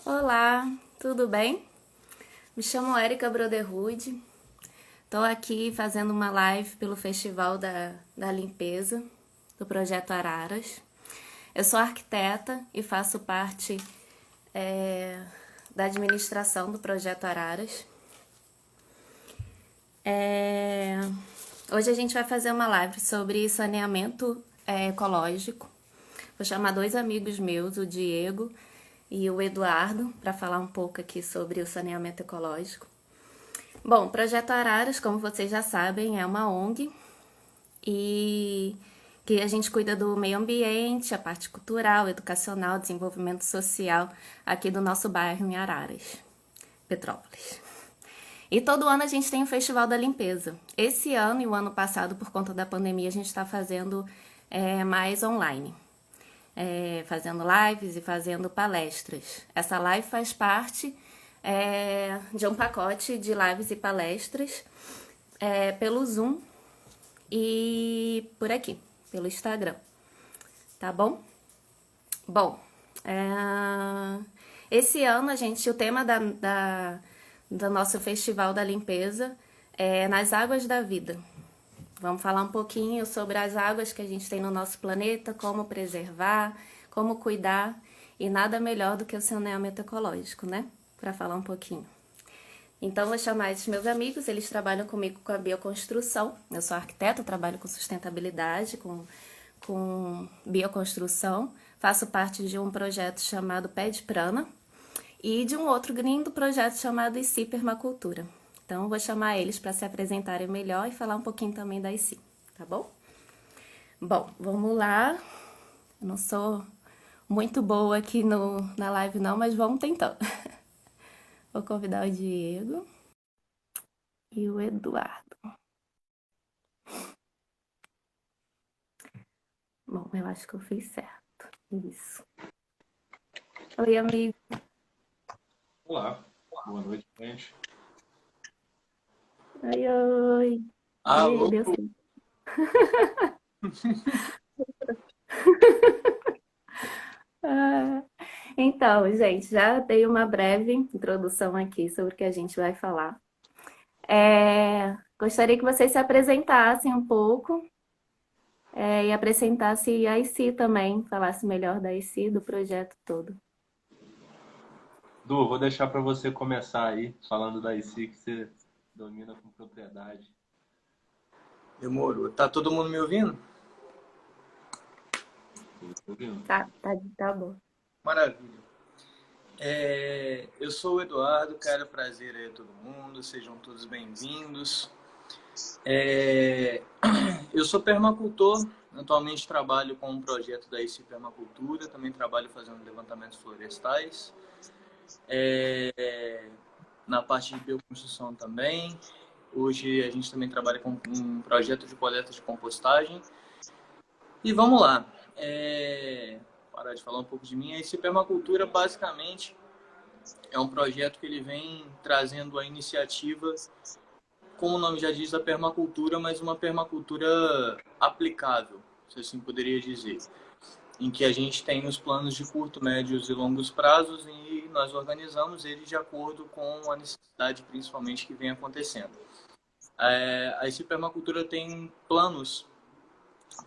Olá, tudo bem? Me chamo Érica Brotherhood. Estou aqui fazendo uma live pelo Festival da Limpeza do Projeto Araras. Eu sou arquiteta e faço parte da administração do Projeto Araras. Hoje a gente vai fazer uma live sobre saneamento ecológico. Vou chamar dois amigos meus, o Diego e o Eduardo, para falar um pouco aqui sobre o saneamento ecológico. Bom, o Projeto Araras, como vocês já sabem, é uma ONG e que a gente cuida do meio ambiente, a parte cultural, educacional, desenvolvimento social aqui do nosso bairro em Araras, Petrópolis. E todo ano a gente tem o Festival da Limpeza. Esse ano e o ano passado, por conta da pandemia, a gente está fazendo mais online. Fazendo lives e fazendo palestras. Essa live faz parte de um pacote de lives e palestras pelo Zoom e por aqui, pelo Instagram. Tá bom? Bom, esse ano o tema do nosso Festival da Limpeza é Nas Águas da Vida. Vamos falar um pouquinho sobre as águas que a gente tem no nosso planeta, como preservar, como cuidar, e nada melhor do que o saneamento ecológico, né? Para falar um pouquinho. Então, vou chamar esses meus amigos, eles trabalham comigo com a bioconstrução. Eu sou arquiteta, trabalho com sustentabilidade, com bioconstrução. Faço parte de um projeto chamado Pé de Prana e de um outro lindo projeto chamado IC Permacultura. Então, vou chamar eles para se apresentarem melhor e falar um pouquinho também da IC, tá bom? Bom, vamos lá. Eu não sou muito boa aqui na live não, mas vamos tentando. Vou convidar o Diego e o Eduardo. Bom, eu acho que eu fiz certo. Isso. Oi, amigo. Olá, boa noite, gente. Oi, oi. Alô? Deu sim. Então, gente, já dei uma breve introdução aqui sobre o que a gente vai falar. Gostaria que vocês se apresentassem um pouco e apresentassem a IC também, falasse melhor da IC, do projeto todo. Du, vou deixar para você começar aí, falando da IC que você domina com propriedade. Demorou. Tá todo mundo me ouvindo? Tô ouvindo. Tá bom. Maravilha. Eu sou o Eduardo, cara, prazer aí a todo mundo, sejam todos bem-vindos. Eu sou permacultor, atualmente trabalho com um projeto da IC Permacultura, também trabalho fazendo levantamentos florestais, na parte de bioconstrução também. Hoje a gente também trabalha com um projeto de coleta de compostagem. E vamos lá. Parar de falar um pouco de mim. A IC Permacultura, basicamente, é um projeto que ele vem trazendo a iniciativa, como o nome já diz, da permacultura, mas uma permacultura aplicável, se assim poderia dizer, em que a gente tem os planos de curto, médios e longos prazos e nós organizamos eles de acordo com a necessidade, principalmente, que vem acontecendo. A IC Permacultura tem planos,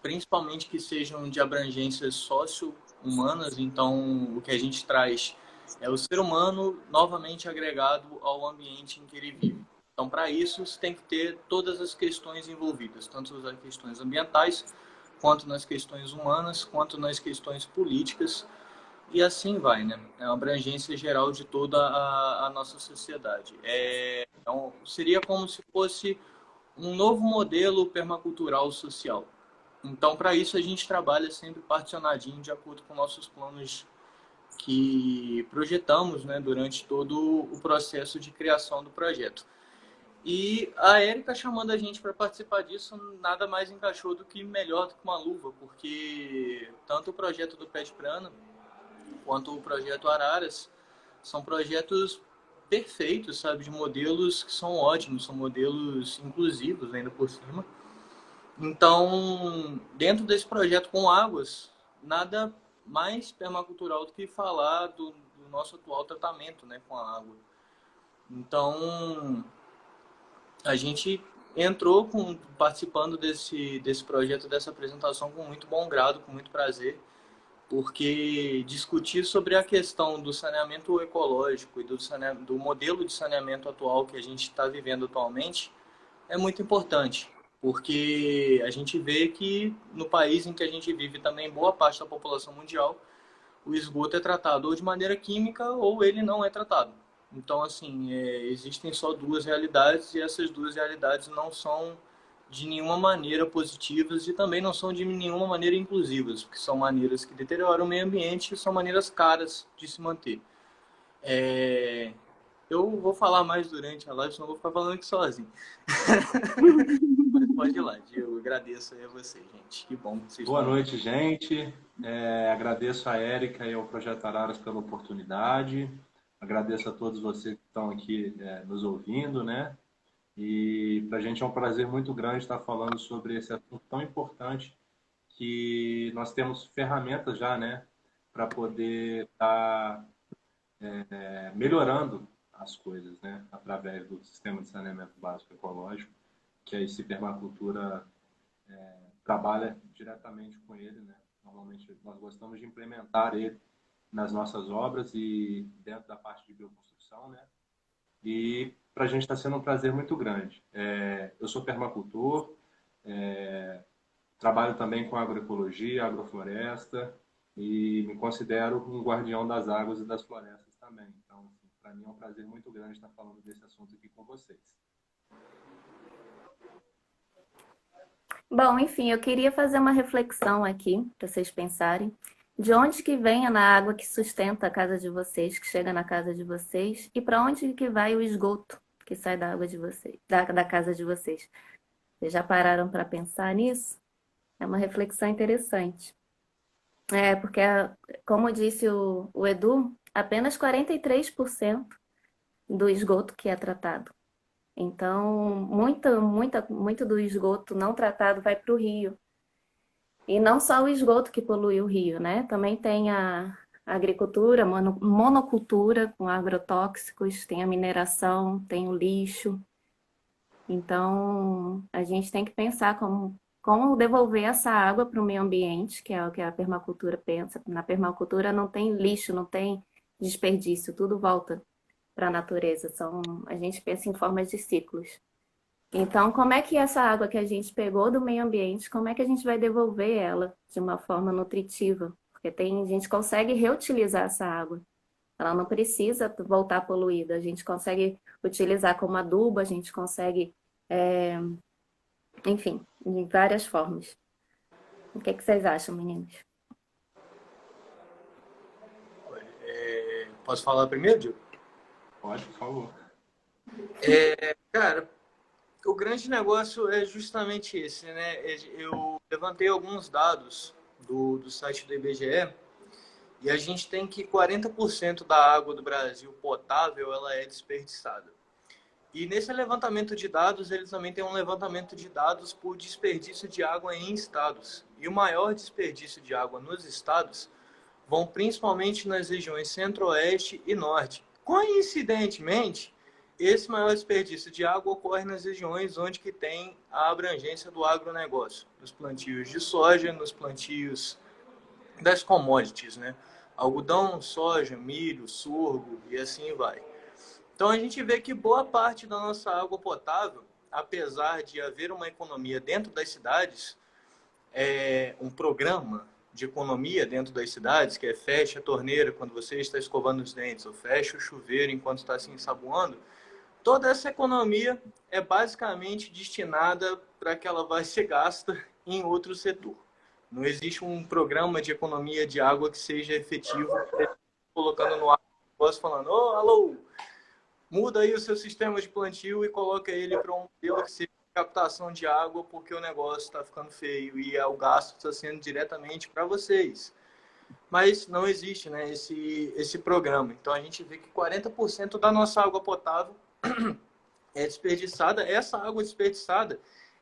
principalmente que sejam de abrangências socio-humanas, então o que a gente traz é o ser humano novamente agregado ao ambiente em que ele vive. Então, para isso, você tem que ter todas as questões envolvidas, tanto as questões ambientais, quanto nas questões humanas, quanto nas questões políticas, e assim vai, né? É uma abrangência geral de toda a nossa sociedade. Então, seria como se fosse um novo modelo permacultural social. Então, para isso, a gente trabalha sempre particionadinho, de acordo com nossos planos que projetamos, né, durante todo o processo de criação do projeto. E a Érica chamando a gente para participar disso, nada mais encaixou do que melhor do que uma luva, porque tanto o projeto do Pé de Prana quanto o projeto Araras são projetos perfeitos, sabe, de modelos que são ótimos, são modelos inclusivos ainda por cima. Então, dentro desse projeto com águas, nada mais permacultural do que falar do nosso atual tratamento, né, com a água. Então, a gente entrou participando desse projeto, dessa apresentação com muito bom grado, com muito prazer, porque discutir sobre a questão do saneamento ecológico e do modelo de saneamento atual que a gente está vivendo atualmente é muito importante, porque a gente vê que no país em que a gente vive também, boa parte da população mundial, o esgoto é tratado ou de maneira química ou ele não é tratado. Então, assim, existem só duas realidades e essas duas realidades não são de nenhuma maneira positivas e também não são de nenhuma maneira inclusivas, porque são maneiras que deterioram o meio ambiente e são maneiras caras de se manter. Eu vou falar mais durante a live, senão eu vou ficar falando aqui sozinho. Mas pode ir lá, eu agradeço aí a vocês, gente. Que bom que vocês Boa estão... noite, gente. Agradeço a Érica e ao Projeto Araras pela oportunidade. Agradeço a todos vocês que estão aqui nos ouvindo, né? E para a gente é um prazer muito grande estar falando sobre esse assunto tão importante que nós temos ferramentas já, né? Para poder estar melhorando as coisas, né? Através do sistema de saneamento básico ecológico, que a IC Permacultura trabalha diretamente com ele, né? Normalmente nós gostamos de implementar ele nas nossas obras e dentro da parte de bioconstrução, né? E para a gente está sendo um prazer muito grande. Eu sou permacultor, trabalho também com agroecologia, agrofloresta e me considero um guardião das águas e das florestas também. Então, assim, para mim é um prazer muito grande estar falando desse assunto aqui com vocês. Bom, enfim, eu queria fazer uma reflexão aqui, para vocês pensarem. De onde que vem a água que sustenta a casa de vocês, que chega na casa de vocês, e para onde que vai o esgoto que sai da água de vocês, da casa de vocês? Vocês já pararam para pensar nisso? É uma reflexão interessante. Porque, como disse o Edu, apenas 43% do esgoto que é tratado. Então, muito do esgoto não tratado vai para o rio. E não só o esgoto que polui o rio, né? Também tem a agricultura, monocultura com agrotóxicos, tem a mineração, tem o lixo. Então, a gente tem que pensar como devolver essa água para o meio ambiente, que é o que a permacultura pensa. Na permacultura não tem lixo, não tem desperdício, tudo volta para a natureza. A gente pensa em formas de ciclos. Então, como é que essa água que a gente pegou do meio ambiente, como é que a gente vai devolver ela de uma forma nutritiva? Porque a gente consegue reutilizar essa água. Ela não precisa voltar poluída. A gente consegue utilizar como adubo, a gente consegue, enfim, de várias formas. O que vocês acham, meninos? Posso falar primeiro, Diego? Pode, por favor. Cara, o grande negócio é justamente esse, né? Eu levantei alguns dados do site do IBGE e a gente tem que 40% da água do Brasil potável ela é desperdiçada. E nesse levantamento de dados, eles também têm um levantamento de dados por desperdício de água em estados. E o maior desperdício de água nos estados vão principalmente nas regiões centro-oeste e norte. Coincidentemente, esse maior desperdício de água ocorre nas regiões onde que tem a abrangência do agronegócio, nos plantios de soja, nos plantios das commodities, né? Algodão, soja, milho, sorgo e assim vai. Então a gente vê que boa parte da nossa água potável, apesar de haver uma economia dentro das cidades, um programa de economia dentro das cidades, que é fecha a torneira quando você está escovando os dentes, ou fecha o chuveiro enquanto está se ensaboando, toda essa economia é basicamente destinada para que ela vá ser gasta em outro setor. Não existe um programa de economia de água que seja efetivo, colocando no ar, falando, alô, muda aí o seu sistema de plantio e coloca ele para um modelo que seja captação de água, porque o negócio está ficando feio e o gasto está sendo diretamente para vocês. Mas não existe, né, esse programa. Então a gente vê que 40% da nossa água potável é desperdiçada. Essa água desperdiçada,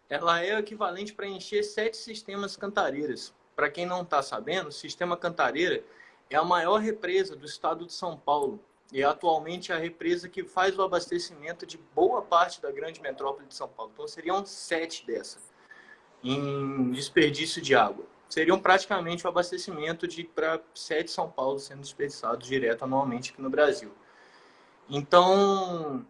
ela é equivalente para encher 7 sistemas cantareiras. Para quem não está sabendo, o sistema cantareira é a maior represa do estado de São Paulo e é atualmente a represa que faz o abastecimento de boa parte da grande metrópole de São Paulo. Então seriam 7 dessas em desperdício de água. Seriam praticamente o abastecimento de para 7 São Paulo sendo desperdiçados direto anualmente aqui no Brasil. Então,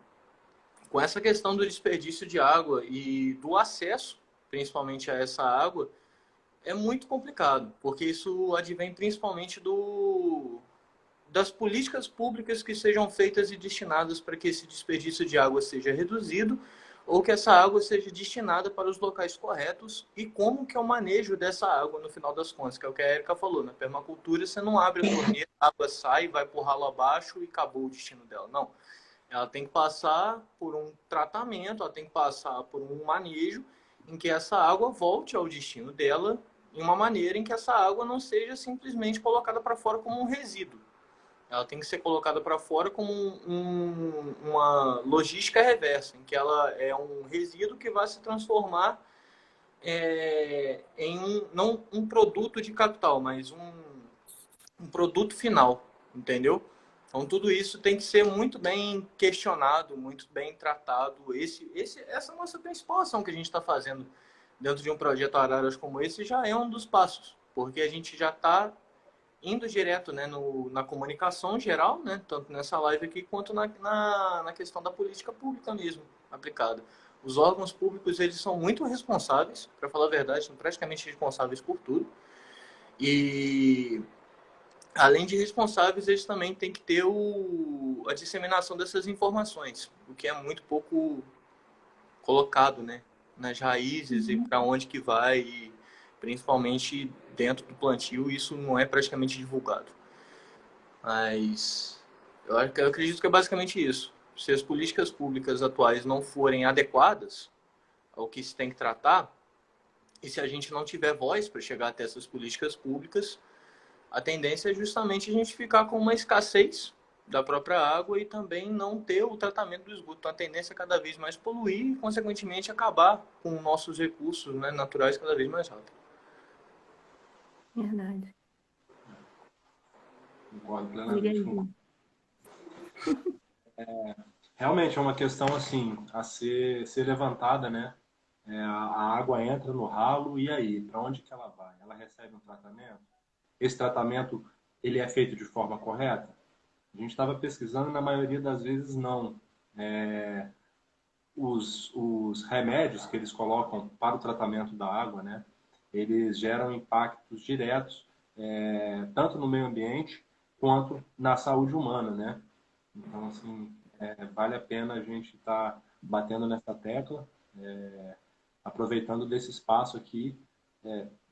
com essa questão do desperdício de água e do acesso, principalmente a essa água, é muito complicado, porque isso advém principalmente das políticas públicas que sejam feitas e destinadas para que esse desperdício de água seja reduzido ou que essa água seja destinada para os locais corretos e como que é o manejo dessa água no final das contas, que é o que a Erika falou, na permacultura você não abre a torneira, a água sai, vai por ralo abaixo e acabou o destino dela. Não, ela tem que passar por um tratamento, ela tem que passar por um manejo em que essa água volte ao destino dela em uma maneira em que essa água não seja simplesmente colocada para fora como um resíduo. Ela tem que ser colocada para fora como uma logística reversa, em que ela é um resíduo que vai se transformar em não um produto de capital, mas um produto final, entendeu? Então tudo isso tem que ser muito bem questionado, muito bem tratado. Essa é a nossa principal ação que a gente está fazendo dentro de um projeto Araras como esse já é um dos passos, porque a gente já está indo direto, né, na comunicação geral, né, tanto nessa live aqui quanto na questão da política pública mesmo aplicada. Os órgãos públicos eles são muito responsáveis, para falar a verdade, são praticamente responsáveis por tudo. E além de responsáveis, eles também têm que ter a disseminação dessas informações, o que é muito pouco colocado, né, nas raízes e para onde que vai, e principalmente dentro do plantio, isso não é praticamente divulgado. Mas eu acredito que é basicamente isso. Se as políticas públicas atuais não forem adequadas ao que se tem que tratar, e se a gente não tiver voz para chegar até essas políticas públicas, a tendência é justamente a gente ficar com uma escassez da própria água e também não ter o tratamento do esgoto. Então, a tendência é cada vez mais poluir e, consequentemente, acabar com nossos recursos, né, naturais cada vez mais rápido. Verdade. Concordo Diga plenamente aí, com. Gui. Realmente é uma questão assim a ser levantada, né? A água entra no ralo e aí, para onde que ela vai? Ela recebe um tratamento? Esse tratamento ele é feito de forma correta? A gente estava pesquisando, na maioria das vezes não. É, os remédios que eles colocam para o tratamento da água, né? Eles geram impactos diretos, tanto no meio ambiente quanto na saúde humana, né? Então, assim, vale a pena a gente estar batendo nessa tecla, aproveitando desse espaço aqui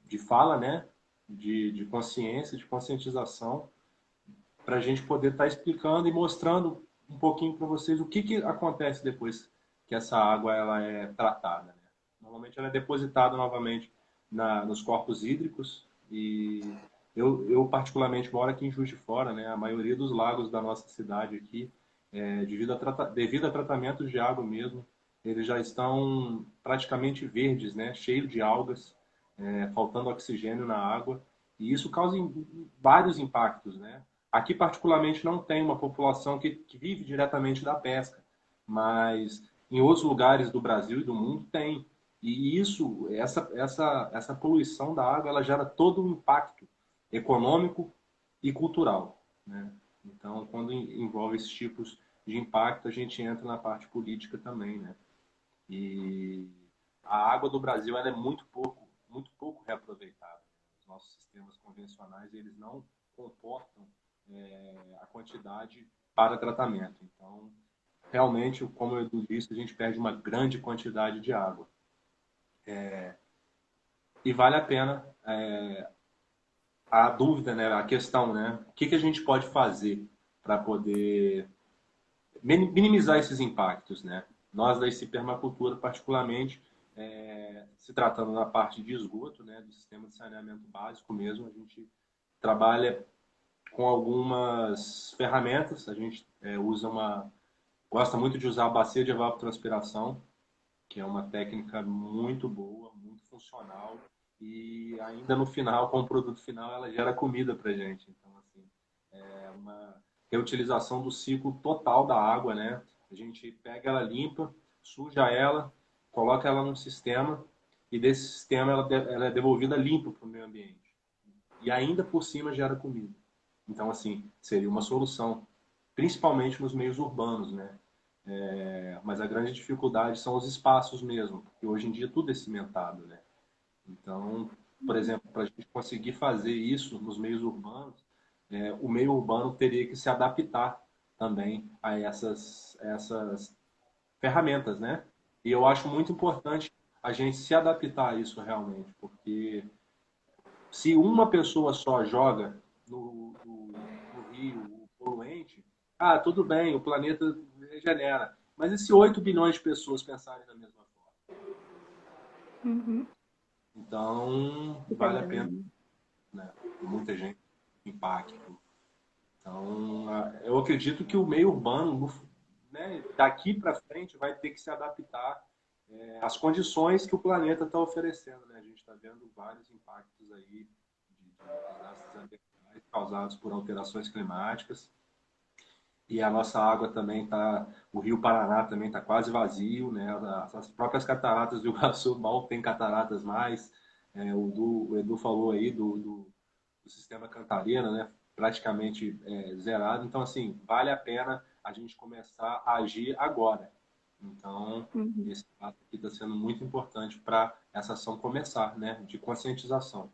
de fala, né? De consciência, de conscientização, para a gente poder estar explicando e mostrando um pouquinho para vocês o que acontece depois que essa água ela é tratada. Né? Normalmente ela é depositada novamente nos corpos hídricos e eu particularmente moro aqui em Juiz de Fora, né? A maioria dos lagos da nossa cidade aqui, devido a tratamentos de água mesmo, eles já estão praticamente verdes, né? Cheio de algas, faltando oxigênio na água e isso causa vários impactos, né? Aqui, particularmente, não tem uma população que vive diretamente da pesca, mas em outros lugares do Brasil e do mundo tem. E isso, essa poluição da água, ela gera todo um impacto econômico e cultural, né? Então, quando envolve esses tipos de impacto, a gente entra na parte política também, né? E a água do Brasil ela é muito pouco reaproveitada. Os nossos sistemas convencionais eles não comportam a quantidade para tratamento. Então, realmente, como eu disse, a gente perde uma grande quantidade de água. E vale a pena a dúvida, né, a questão, né? O que a gente pode fazer para poder minimizar esses impactos, né? Nós da IC Permacultura, particularmente, se tratando na parte de esgoto, né, do sistema de saneamento básico mesmo, a gente trabalha com algumas ferramentas. A gente gosta muito de usar a bacia de evapotranspiração, que é uma técnica muito boa, muito funcional e ainda no final, com o produto final, ela gera comida para gente. Então, assim, É uma reutilização do ciclo total da água, né? A gente pega ela limpa, suja ela, coloca ela num sistema e desse sistema ela é devolvida limpa para o meio ambiente. E ainda por cima gera comida. Então, assim, seria uma solução, principalmente nos meios urbanos, né? Mas a grande dificuldade são os espaços mesmo, porque hoje em dia tudo é cimentado, né? Então, por exemplo, para a gente conseguir fazer isso nos meios urbanos, o meio urbano teria que se adaptar também a essas ferramentas, né? E eu acho muito importante a gente se adaptar a isso realmente, porque se uma pessoa só joga no rio o poluente, tudo bem, o planeta regenera. Mas e se 8 bilhões de pessoas pensarem da mesma forma? Uhum. Então, Fica vale a pena, grande. né? Muita gente impacto. Então, eu acredito que o meio urbano, né, daqui para frente, vai ter que se adaptar às condições que o planeta está oferecendo. Né? A gente está vendo vários impactos aí de desastres ambientais causados por alterações climáticas. E a nossa água também está, o Rio Paraná também está quase vazio, né? As próprias cataratas do Iguaçu mal tem cataratas mais. O Edu falou aí do sistema Cantareira, né? Praticamente zerado. Então, assim, vale a pena a gente começar a agir agora. Então, Uhum. esse fato aqui está sendo muito importante para essa ação começar, né? De conscientização.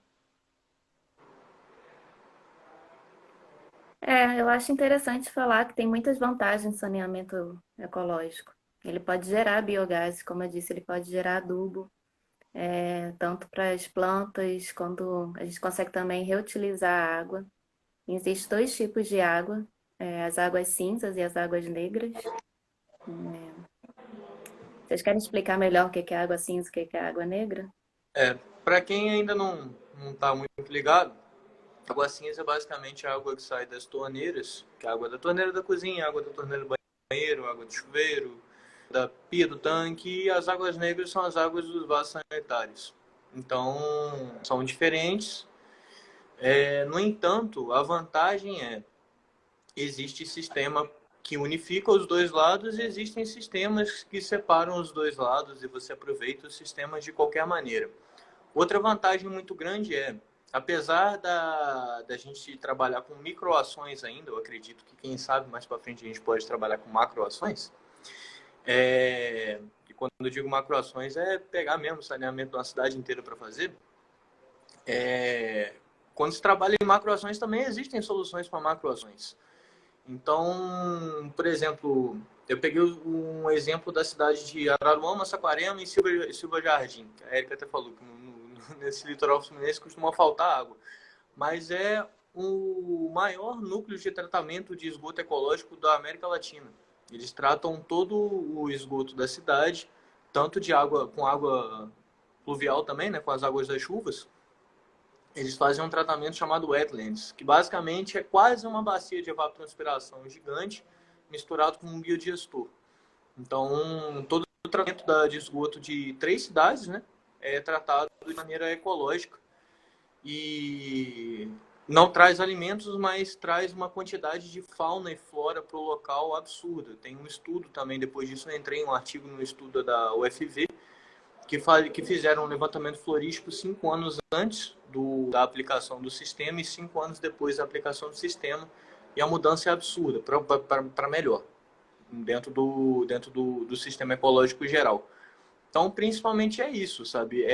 Eu acho interessante falar que tem muitas vantagens no saneamento ecológico. Ele pode gerar biogás, como eu disse, ele pode gerar adubo, tanto para as plantas, quanto a gente consegue também reutilizar a água. Existem dois tipos de água, as águas cinzas e as águas negras. Vocês querem explicar melhor o que é água cinza e o que é água negra? Para quem ainda não está muito ligado, água cinza é basicamente a água que sai das torneiras, que é a água da torneira da cozinha, a água da torneira do banheiro, a água do chuveiro, da pia do tanque, e as águas negras são as águas dos vasos sanitários. Então, são diferentes. No entanto, a vantagem existe sistema que unifica os dois lados e existem sistemas que separam os dois lados e você aproveita os sistemas de qualquer maneira. Outra vantagem muito grande apesar da gente trabalhar com microações ainda, eu acredito que quem sabe mais para frente a gente pode trabalhar com macroações. E quando eu digo macroações é pegar mesmo o saneamento de uma cidade inteira para fazer. Quando se trabalha em macroações também existem soluções para macroações. Então, por exemplo, eu peguei um exemplo da cidade de Araruama, Saquarema e Silva Jardim. A Erika até falou que nesse litoral fluminense costuma faltar água. Mas é o maior núcleo de tratamento de esgoto ecológico da América Latina. Eles tratam todo o esgoto da cidade, tanto de água com água pluvial também, né, com as águas das chuvas. Eles fazem um tratamento chamado wetlands, que basicamente é quase uma bacia de evapotranspiração gigante misturado com um biodigestor. Então, todo o tratamento de esgoto de 3 cidades, né, é tratado de maneira ecológica e não traz alimentos, mas traz uma quantidade de fauna e flora para o local absurda. Tem um estudo também, depois disso eu entrei em um artigo no estudo da UFV, que fizeram um levantamento florístico 5 anos antes da aplicação do sistema e 5 anos depois da aplicação do sistema. E a mudança é absurda, para melhor, dentro do sistema ecológico geral. Então, principalmente é isso, sabe?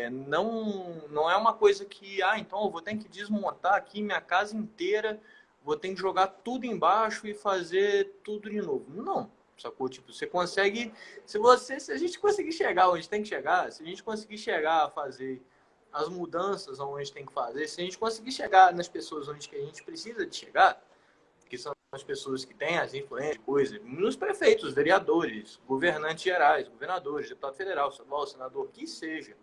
Não é uma coisa que, então eu vou ter que desmontar aqui minha casa inteira, vou ter que jogar tudo embaixo e fazer tudo de novo. Não, sacou? Tipo, você consegue, se a gente conseguir chegar onde tem que chegar, se a gente conseguir chegar a fazer as mudanças onde tem que fazer, se a gente conseguir chegar nas pessoas onde que a gente precisa de chegar, que são as pessoas que têm as influências, coisas, nos prefeitos, vereadores, governantes gerais, governadores, deputado federal, estadual, senador, que seja.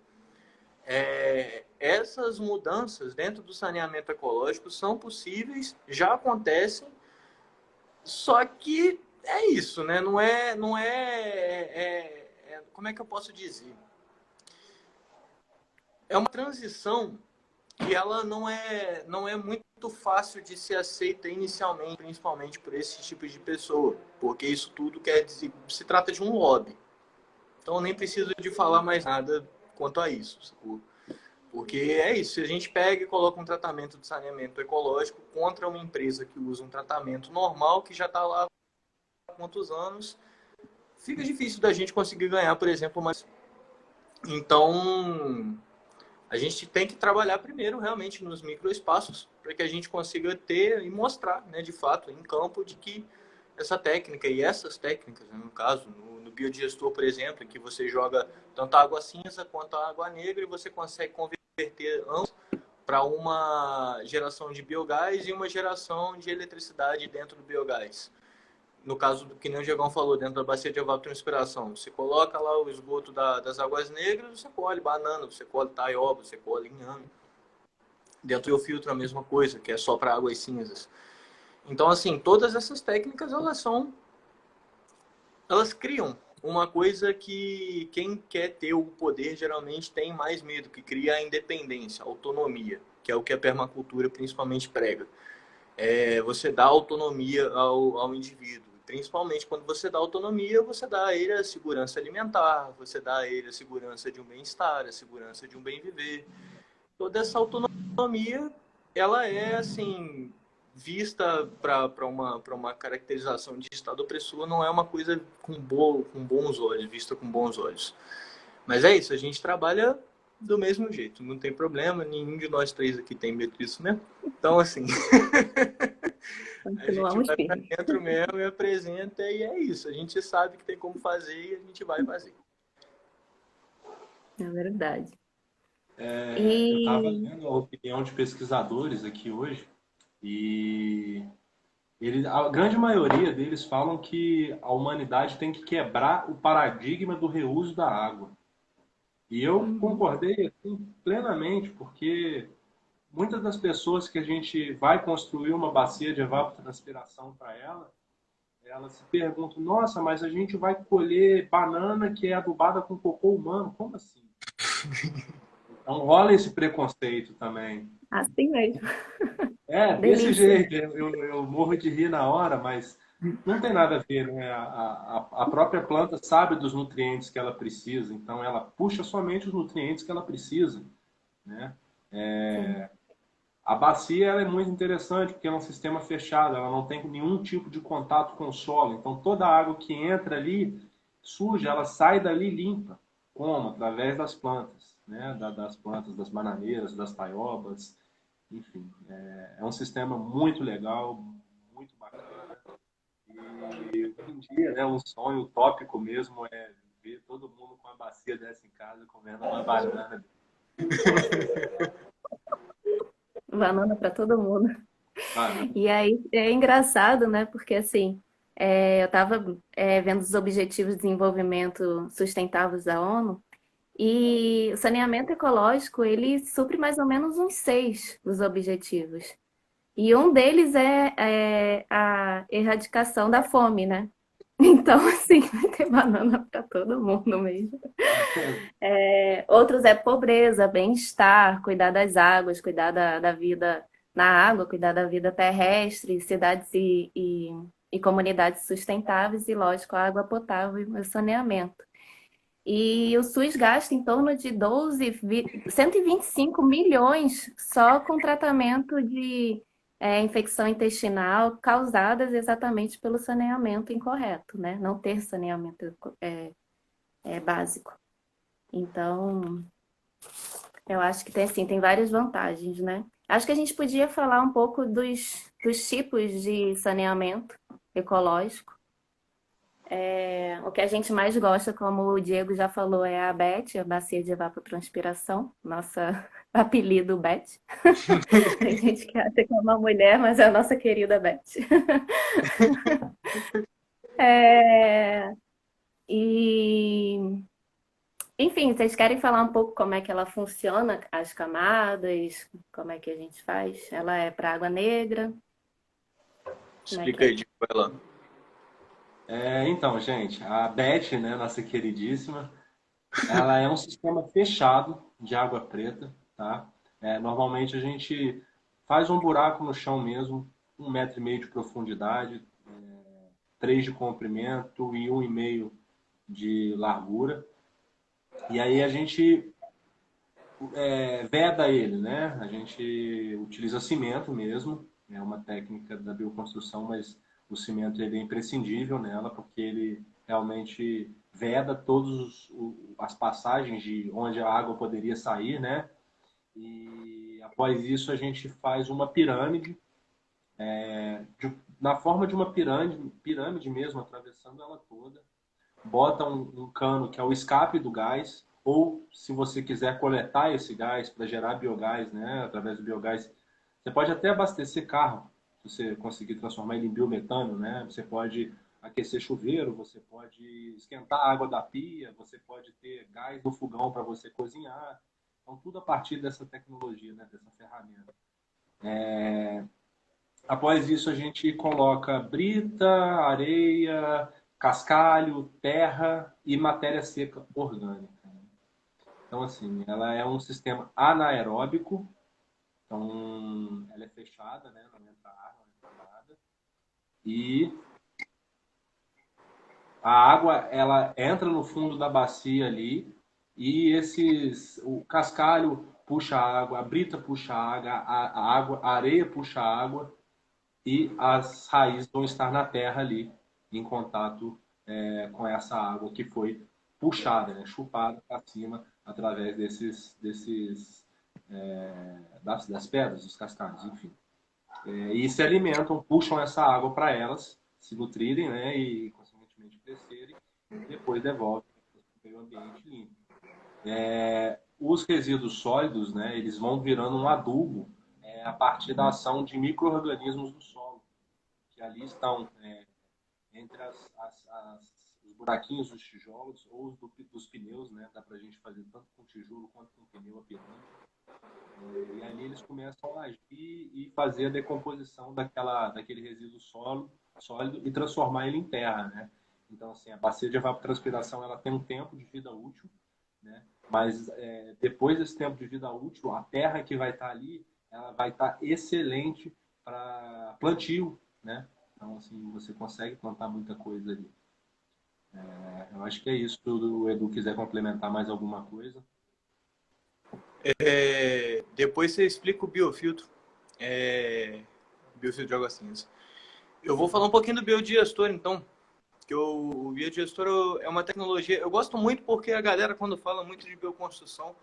Essas mudanças dentro do saneamento ecológico são possíveis, já acontecem, só que é isso, né? Como é que eu posso dizer? É uma transição que ela não é muito fácil de ser aceita inicialmente, principalmente por esse tipo de pessoa, porque isso tudo quer dizer, se trata de um lobby. Então eu nem preciso de falar mais nada quanto a isso, sacou? Porque é isso, se a gente pega e coloca um tratamento de saneamento ecológico contra uma empresa que usa um tratamento normal, que já está lá há quantos anos, fica difícil da gente conseguir ganhar, por exemplo, mas então a gente tem que trabalhar primeiro realmente nos microespaços para que a gente consiga ter e mostrar, né, de fato, em campo, de que essa técnica e essas técnicas, né, no caso, no biodigestor, por exemplo, em que você joga tanto a água cinza quanto a água negra e você consegue converter ambos para uma geração de biogás e uma geração de eletricidade dentro do biogás. No caso do que nem o Diegão falou, dentro da bacia de evapotranspiração, você coloca lá o esgoto das águas negras, você colhe banana, você colhe taioba, você colhe inhame. Dentro do filtro a mesma coisa, que é só para águas cinzas. Então, assim, todas essas técnicas, elas criam uma coisa que quem quer ter o poder geralmente tem mais medo, que cria a independência, a autonomia, que é o que a permacultura principalmente prega. Você dá autonomia ao indivíduo. Principalmente quando você dá autonomia, você dá a ele a segurança alimentar, você dá a ele a segurança de um bem-estar, a segurança de um bem viver. Toda essa autonomia, ela é assim vista para uma caracterização de Estado opressor, não é uma coisa com bons olhos, vista com bons olhos. Mas é isso, a gente trabalha do mesmo jeito, não tem problema, nenhum de nós três aqui tem medo disso mesmo. Então, assim, a gente Continuamos vai para firmes. dentro mesmo e apresenta, e é isso. A gente sabe que tem como fazer e a gente vai fazer. É verdade. Eu estava E lendo a opinião de pesquisadores aqui hoje e a grande maioria deles falam que a humanidade tem que quebrar o paradigma do reuso da água. E eu uhum, concordei assim, plenamente, porque muitas das pessoas que a gente vai construir uma bacia de evapotranspiração para ela, elas se perguntam: nossa, mas a gente vai colher banana que é adubada com cocô humano? Como assim? Então rola esse preconceito também. assim mesmo. Desse Delícia. jeito, eu morro de rir na hora, mas não tem nada a ver, né? A própria planta sabe dos nutrientes que ela precisa, então ela puxa somente os nutrientes que ela precisa, né? Sim. A bacia ela é muito interessante porque é um sistema fechado, ela não tem nenhum tipo de contato com o solo, então toda a água que entra ali suja, ela sai dali limpa. Como? Através das plantas, né? Das plantas, das bananeiras, das taiobas, enfim. É um sistema muito legal, muito bacana. E hoje em dia, né, um sonho utópico mesmo é ver todo mundo com uma bacia dessa em casa comendo uma banana. Banana para todo mundo. Banana. E aí é engraçado, né? Porque assim, eu estava vendo os Objetivos de Desenvolvimento Sustentáveis da ONU e o saneamento ecológico ele supre mais ou menos uns seis dos objetivos. E um deles é a erradicação da fome, né? Então, assim, vai ter banana para todo mundo mesmo. Outros é pobreza, bem-estar, cuidar das águas, cuidar da vida na água, cuidar da vida terrestre, cidades e comunidades sustentáveis e, lógico, a água potável e o saneamento. E o SUS gasta em torno de 125 milhões só com tratamento de infecção intestinal causadas exatamente pelo saneamento incorreto, né? Não ter saneamento básico. Então, eu acho que tem, assim, tem várias vantagens, né? Acho que a gente podia falar um pouco dos tipos de saneamento ecológico. O que a gente mais gosta, como o Diego já falou, é a BET, a bacia de evapotranspiração, nossa apelido BET. Tem gente que acha que é uma mulher, mas é a nossa querida BET. É, e, enfim, vocês querem falar um pouco como é que ela funciona, as camadas, como é que a gente faz? Ela é para água negra, como é que Explica é? aí, Diego, vai lá. Então, gente, a Beth, né, nossa queridíssima, ela é um sistema fechado de água preta, tá? Normalmente a gente faz um buraco no chão mesmo, 1,5 m de profundidade, 3 de comprimento e 1,5 de largura. E aí a gente veda ele, né? A gente utiliza cimento mesmo, é uma técnica da bioconstrução, mas o cimento ele é imprescindível nela, porque ele realmente veda todas as passagens de onde a água poderia sair, né? E após isso a gente faz uma pirâmide, na forma de uma pirâmide mesmo, atravessando ela toda. Bota um cano que é o escape do gás, ou se você quiser coletar esse gás para gerar biogás, né, através do biogás, você pode até abastecer carro, se você conseguir transformar ele em biometano, né? Você pode aquecer chuveiro, você pode esquentar a água da pia, você pode ter gás no fogão para você cozinhar. Então, tudo a partir dessa tecnologia, né, dessa ferramenta. Após isso, a gente coloca brita, areia, cascalho, terra e matéria seca orgânica. Então, assim, ela é um sistema anaeróbico, então ela é fechada, né? Não entra ar, não entra nada. E a água, ela entra no fundo da bacia ali e o cascalho puxa a água, a brita puxa a água, a areia puxa a água e as raízes vão estar na terra ali, em contato com essa água que foi puxada, né, chupada para cima através das pedras, dos cascalhos, enfim. E se alimentam, puxam essa água para elas se nutrirem, né, e consequentemente crescerem, e depois devolvem para o meio ambiente limpo. Os resíduos sólidos, né, eles vão virando um adubo a partir da ação de micro-organismos do solo, que ali estão entre os buraquinhos dos tijolos ou dos pneus, né? Dá para a gente fazer tanto com tijolo quanto com pneu a pirâmide. E ali eles começam a agir e fazer a decomposição daquele resíduo sólido e transformar ele em terra, né? Então, assim, a bacia de evapotranspiração ela tem um tempo de vida útil, né? Mas depois desse tempo de vida útil, a terra que vai estar ali, ela vai estar excelente para plantio, né? Então, assim, você consegue plantar muita coisa ali. Eu acho que é isso. Se o Edu quiser complementar mais alguma coisa. Depois você explica o biofiltro. Biofiltro de água cinza. Eu vou falar um pouquinho do biodigestor, então. Que o biodigestor é uma tecnologia... Eu gosto muito porque a galera, quando fala muito de bioconstrução,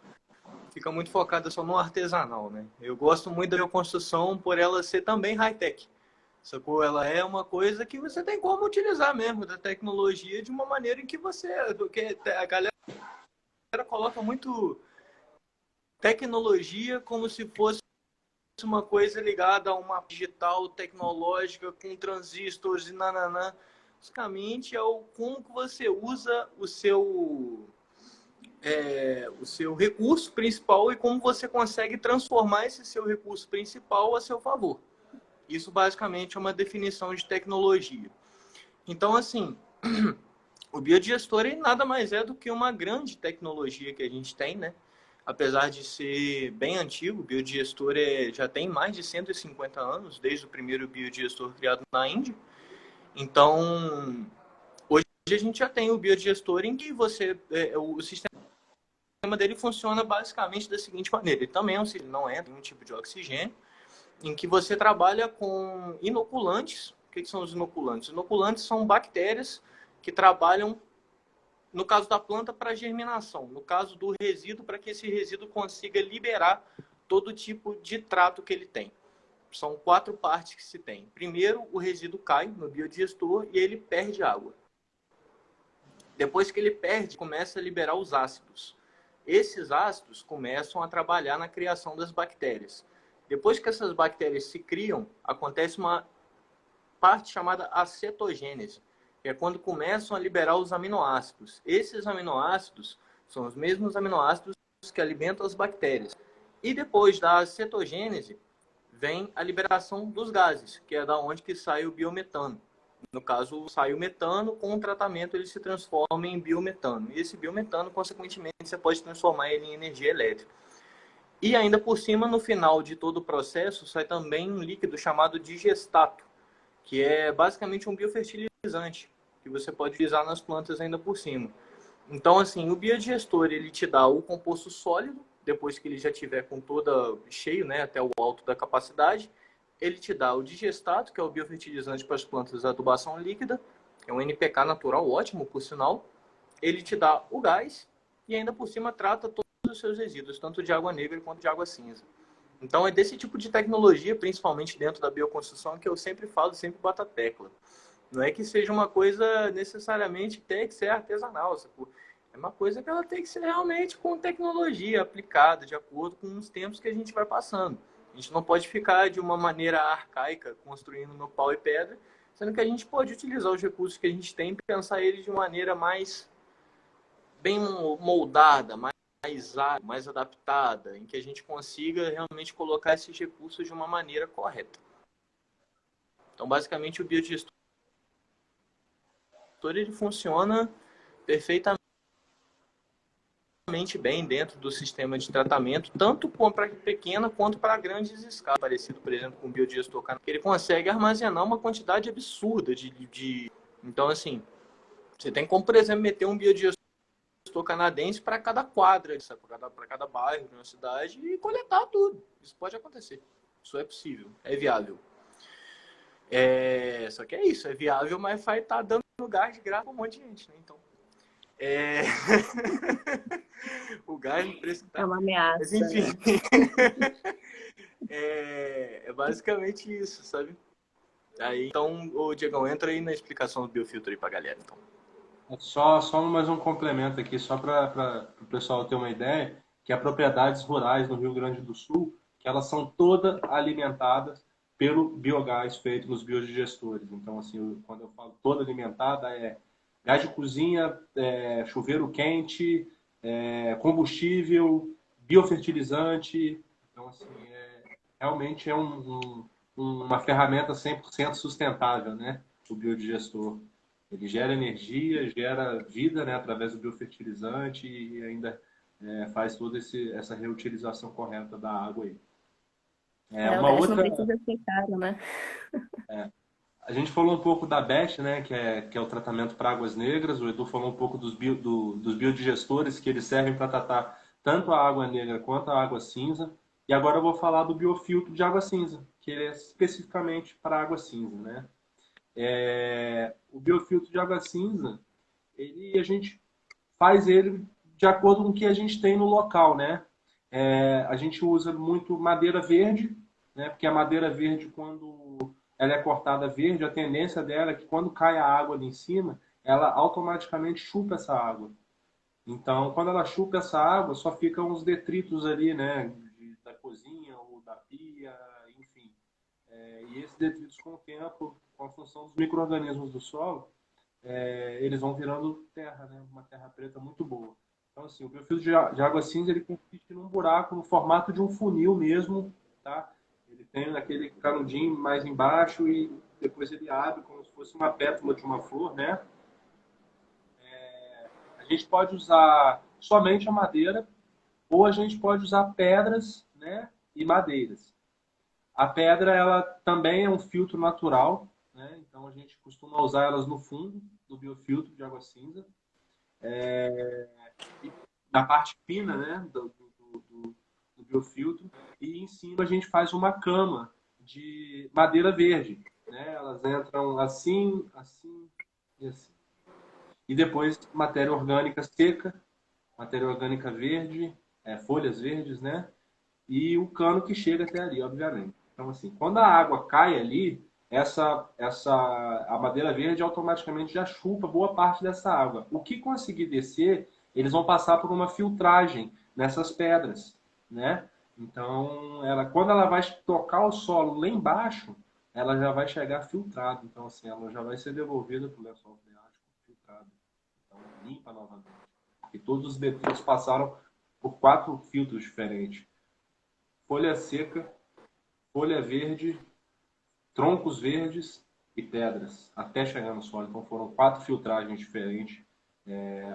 fica muito focada só no artesanal, né? Eu gosto muito da bioconstrução por ela ser também high-tech. Sacou? Ela é uma coisa que você tem como utilizar mesmo da tecnologia de uma maneira em que a galera coloca muito tecnologia como se fosse uma coisa ligada a uma digital tecnológica com transistores e nananã. Basicamente é como que você usa o seu recurso principal e como você consegue transformar esse seu recurso principal a seu favor. Isso basicamente é uma definição de tecnologia. Então, assim, o biodigestor nada mais é do que uma grande tecnologia que a gente tem, né? Apesar de ser bem antigo, o biodigestor já tem mais de 150 anos, desde o primeiro biodigestor criado na Índia. Então, hoje a gente já tem o biodigestor em que o sistema dele funciona basicamente da seguinte maneira. Ele também não é nenhum tipo de oxigênio, em que você trabalha com inoculantes. O que são os inoculantes? Inoculantes são bactérias que trabalham, no caso da planta, para germinação. No caso do resíduo, para que esse resíduo consiga liberar todo tipo de trato que ele tem. São 4 partes que se tem. Primeiro, o resíduo cai no biodigestor e ele perde água. Depois que ele perde, começa a liberar os ácidos. Esses ácidos começam a trabalhar na criação das bactérias. Depois que essas bactérias se criam, acontece uma parte chamada acetogênese, que é quando começam a liberar os aminoácidos. Esses aminoácidos são os mesmos aminoácidos que alimentam as bactérias. E depois da acetogênese, vem a liberação dos gases, que é da onde que sai o biometano. No caso, sai o metano, com o tratamento ele se transforma em biometano. E esse biometano, consequentemente, você pode transformar ele em energia elétrica. E ainda por cima, no final de todo o processo, sai também um líquido chamado digestato, que é basicamente um biofertilizante, que você pode utilizar nas plantas ainda por cima. Então, assim, o biodigestor, ele te dá o composto sólido, depois que ele já tiver com toda cheio, né, até o alto da capacidade. Ele te dá o digestato, que é o biofertilizante para as plantas da adubação líquida, é um NPK natural, ótimo, por sinal. Ele te dá o gás e ainda por cima trata todos os seus resíduos, tanto de água negra quanto de água cinza. Então é desse tipo de tecnologia, principalmente dentro da bioconstrução, que eu sempre falo, sempre bato a tecla. Não é que seja uma coisa necessariamente que tem que ser artesanal, sacou? É uma coisa que ela tem que ser realmente com tecnologia aplicada, de acordo com os tempos que a gente vai passando. A gente não pode ficar de uma maneira arcaica, construindo no pau e pedra, sendo que a gente pode utilizar os recursos que a gente tem e pensar eles de uma maneira mais bem moldada, mais adaptada, em que a gente consiga realmente colocar esses recursos de uma maneira correta. Então, basicamente, o biodigestor ele funciona perfeitamente bem dentro do sistema de tratamento, tanto para pequena quanto para grandes escalas, parecido, por exemplo, com o biodigestor canadense. Ele consegue armazenar uma quantidade absurda de... Então, assim, você tem como, por exemplo, meter um biodigestor canadense para cada quadra, para cada bairro de uma cidade e coletar tudo. Isso pode acontecer. Isso é possível, é viável. Só que é isso, é viável, mas vai estar dando gás de graça para um monte de gente, né? Então, o gás no preço que tá. É uma ameaça. Mas, enfim, é basicamente isso, sabe? Aí, então, o Diegão, entra aí na explicação do biofiltro aí pra galera, então. Só mais um complemento aqui, só para o pessoal ter uma ideia, que há propriedades rurais no Rio Grande do Sul, que elas são todas alimentadas pelo biogás feito nos biodigestores. Então, assim, quando eu falo toda alimentada, é gás de cozinha, chuveiro quente, combustível, biofertilizante. Então, assim, realmente é uma ferramenta 100% sustentável, né? O biodigestor. Ele gera energia, gera vida, né, através do biofertilizante e ainda faz toda essa reutilização correta da água aí. O Uma gás não outra, precisa ser caro, né? a gente falou um pouco da BET, né, que é o tratamento para águas negras. O Edu falou um pouco dos biodigestores, que eles servem para tratar tanto a água negra quanto a água cinza. E agora eu vou falar do biofiltro de água cinza, que ele é especificamente para água cinza, né? O biofiltro de água cinza, a gente faz ele de acordo com o que a gente tem no local, né? A gente usa muito madeira verde, né? Porque a madeira verde, quando ela é cortada verde, a tendência dela é que quando cai a água ali em cima, ela automaticamente chupa essa água. Então, quando ela chupa essa água, só ficam os detritos ali, né? Da cozinha ou da pia, enfim. E esses detritos, com o tempo, com a função dos micro-organismos do solo, eles vão virando terra, né? Uma terra preta muito boa. Então, assim, o biofiltro de água cinza, ele consiste num buraco no formato de um funil mesmo, tá? Ele tem aquele canudinho mais embaixo e depois ele abre como se fosse uma pétala de uma flor, né? A gente pode usar somente a madeira ou a gente pode usar pedras, né? E madeiras. A pedra, ela também é um filtro natural, né? Então a gente costuma usar elas no fundo do biofiltro de água cinza. Na parte fina, né, do biofiltro, e em cima a gente faz uma cama de madeira verde, né? Elas entram assim, assim e assim. E depois matéria orgânica seca, matéria orgânica verde, folhas verdes, né? E o cano que chega até ali, obviamente. Então, assim, quando a água cai ali, a madeira verde automaticamente já chupa boa parte dessa água. O que conseguir descer, eles vão passar por uma filtragem nessas pedras, né? Então, quando ela vai tocar o solo lá embaixo, ela já vai chegar filtrada. Então, assim, ela já vai ser devolvida para o lençol freático filtrado. Então, limpa novamente. E todos os detritos passaram por 4 filtros diferentes: folha seca, folha verde, troncos verdes e pedras, até chegar no solo. Então foram 4 filtragens diferentes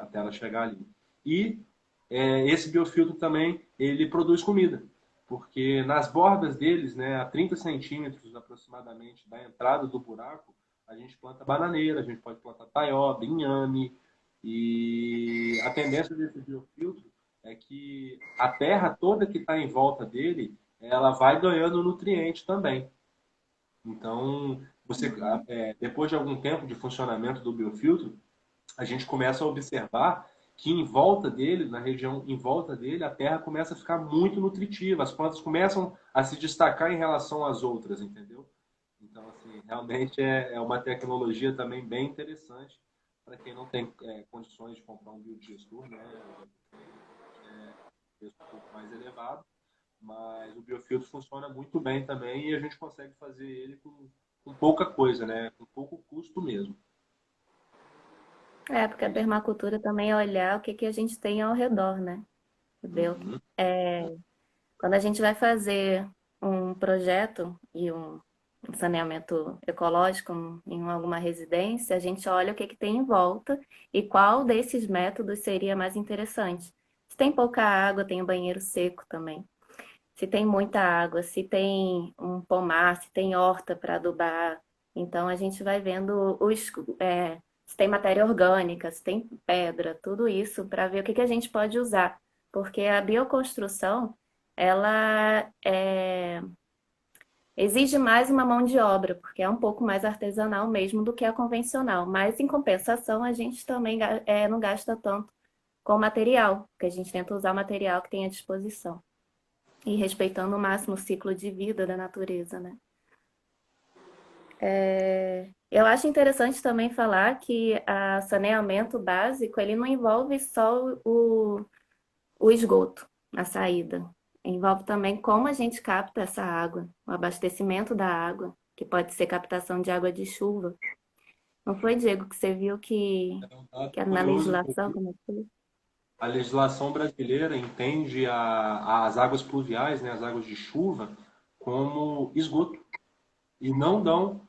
até ela chegar ali. E esse biofiltro também, ele produz comida. porque nas bordas deles, né, a 30 centímetros aproximadamente da entrada do buraco, a gente planta bananeira, a gente pode plantar taioba, inhame, e a tendência desse biofiltro é que a terra toda que está em volta dele, ela vai ganhando nutriente também. Então, depois de algum tempo de funcionamento do biofiltro, a gente começa a observar que em volta dele, na região em volta dele, a terra começa a ficar muito nutritiva, as plantas começam a se destacar em relação às outras, entendeu? Então, assim, realmente é uma tecnologia também bem interessante para quem não tem condições de comprar um biodigestor, né? Preço um pouco mais elevado, mas o biofiltro funciona muito bem também e a gente consegue fazer ele com pouca coisa, né? Com pouco custo mesmo. É, porque a permacultura também é olhar o que que a gente tem ao redor, né? Entendeu? Uhum. Quando a gente vai fazer um projeto e um saneamento ecológico em alguma residência, a gente olha o que que tem em volta e qual desses métodos seria mais interessante. Se tem pouca água, tem o banheiro seco também. Se tem muita água, se tem um pomar, se tem horta para adubar. Então a gente vai vendo se tem matéria orgânica, se tem pedra, tudo isso para ver o que que a gente pode usar. Porque a bioconstrução, ela exige mais uma mão de obra, porque é um pouco mais artesanal mesmo do que a convencional. Mas em compensação, a gente também não gasta tanto com material, porque a gente tenta usar o material que tem à disposição e respeitando o máximo o ciclo de vida da natureza, né? Eu acho interessante também falar que o saneamento básico, ele não envolve só o esgoto, a saída. Envolve também como a gente capta essa água, o abastecimento da água, que pode ser captação de água de chuva. Não foi, Diego, que você viu É um que dado era na curioso, legislação, porque como é que foi? a legislação brasileira entende as águas pluviais, né, as águas de chuva, como esgoto e não dão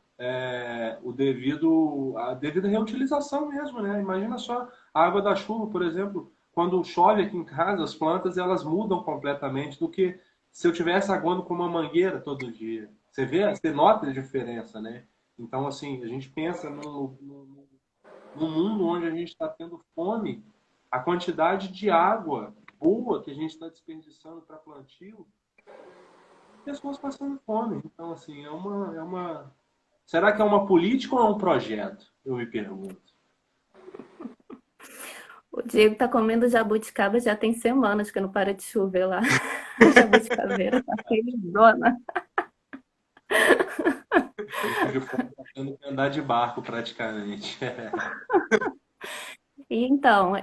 a devida reutilização mesmo, né? Imagina só a água da chuva, por exemplo, quando chove aqui em casa, as plantas elas mudam completamente do que se eu tivesse aguando com uma mangueira todo dia. Você vê, você nota a diferença, né? Então, assim, a gente pensa num mundo onde a gente está tendo fome, a quantidade de água boa que a gente está desperdiçando para plantio, pessoas passando fome. Então, assim, será que é uma política ou é um projeto? Eu me pergunto. O Diego tá comendo jabuticaba já tem semanas que não para de chover lá. Jabuticabeira tá felizona. O Juiz de Fora está tendo que andar de barco praticamente. E então,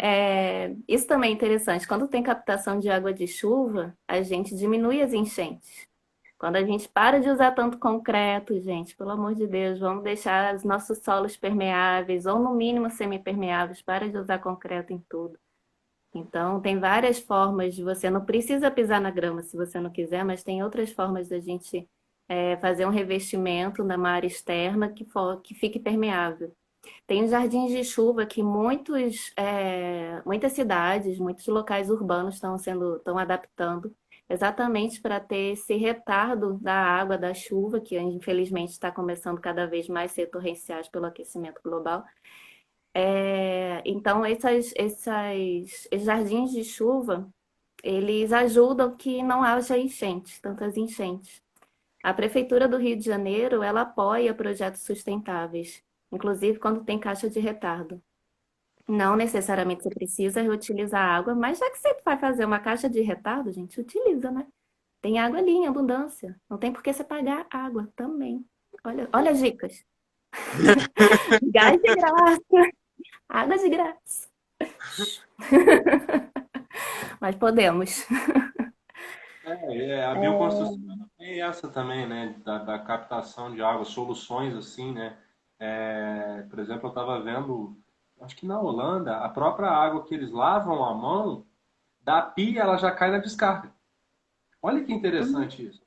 isso também é interessante. Quando tem captação de água de chuva, a gente diminui as enchentes. Quando a gente para de usar tanto concreto, gente, pelo amor de Deus, vamos deixar os nossos solos permeáveis, ou no mínimo semipermeáveis, para de usar concreto em tudo. Então, tem várias formas de você, não precisa pisar na grama se você não quiser, mas tem outras formas da gente fazer um revestimento na área externa que fique permeável. Tem os jardins de chuva que muitas cidades, muitos locais urbanos estão adaptando exatamente para ter esse retardo da água, da chuva, que infelizmente está começando cada vez mais a ser torrenciais pelo aquecimento global. Então, esses jardins de chuva, eles ajudam que não haja enchentes, tantas enchentes. A Prefeitura do Rio de Janeiro, ela apoia projetos sustentáveis, inclusive quando tem caixa de retardo. Não necessariamente você precisa reutilizar água, mas já que você vai fazer uma caixa de retardo, gente, utiliza, né? Tem água ali em abundância. Não tem por que você pagar água também. Olha as dicas. Gás de graça, água de graça. Mas podemos. A bioconstrução tem essa também, né? Da captação de água, soluções assim, né? Por exemplo, eu estava vendo, acho que na Holanda, a própria água que eles lavam a mão, da pia ela já cai na descarga. Olha que Uhum, interessante isso.